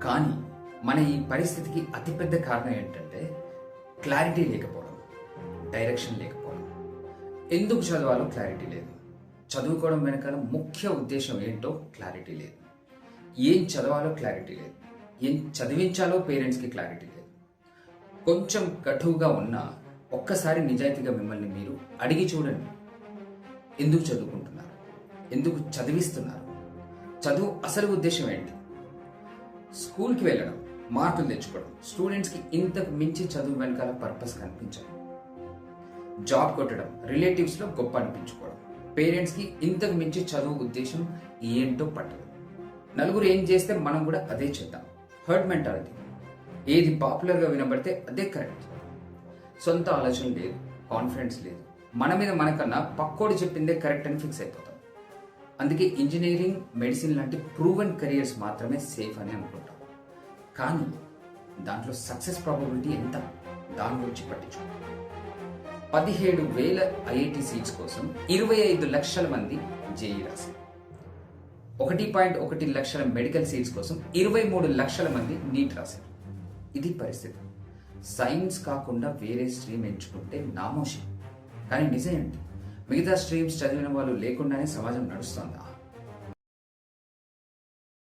కానీ మన ఈ పరిస్థితికి అతిపెద్ద కారణం ఏంటంటే క్లారిటీ లేకపోవడం, డైరెక్షన్ లేకపోవడం. ఎందుకు చదవాలో క్లారిటీ లేదు. చదువుకోవడం వెనకాల ముఖ్య ఉద్దేశం ఏంటో క్లారిటీ లేదు. ఏం చదవాలో క్లారిటీ లేదు. ఏం చదివించాలో పేరెంట్స్కి క్లారిటీ లేదు. కొంచెం కటువుగా ఉన్నా ఒక్కసారి నిజాయితీగా మిమ్మల్ని మీరు అడిగి చూడండి. ఎందుకు చదువుకుంటున్నారు? ఎందుకు చదివిస్తున్నారు? చదువు అసలు ఉద్దేశం ఏంటి? స్కూల్కి వెళ్ళడం, మార్కులు తెచ్చుకోవడం. స్టూడెంట్స్కి ఇంతకు మించి చదువు వెనకాల పర్పస్ కనిపించదు. జాబ్ కొట్టడం, రిలేటివ్స్లో గొప్ప అనిపించుకోవడం. పేరెంట్స్కి ఇంతకు మించి చదువు ఉద్దేశం ఏంటో పట్టదు. నలుగురు ఏం చేస్తే మనం కూడా అదే చేద్దాం. Herd mentality. ఏది పాపులర్గా వినబడితే అదే కరెక్ట్. సొంత ఆలోచన లేదు, కాన్ఫిడెన్స్ లేదు. మన మీద మనకన్నా పక్కోడు చెప్పిందే కరెక్ట్ అని ఫిక్స్ అయిపోతాం. అందుకే ఇంజనీరింగ్, మెడిసిన్ లాంటి ప్రూవెన్ కెరియర్స్ మాత్రమే సేఫ్ అని అనుకుంటాం. కానీ దాంట్లో సక్సెస్ ప్రాబబిలిటీ ఎంత? దాని గురించి పట్టించుకోండి. 17,000 ఐఐటి సీట్స్ కోసం 25 లక్షల మంది జేఈ రాశారు. 1.1 లక్షల మెడికల్ సీట్స్ కోసం 23 లక్షల మంది నీట్ రాశారు. ఇది పరిస్థితి. సైన్స్ కాకుండా వేరే స్ట్రీమ్ ఎంచుకుంటే నామోషి. కానీ నిజం ఏంటి? మిగతా స్ట్రీమ్స్ చదివిన వాళ్ళు లేకుండానే సమాజం నడుస్తుందా?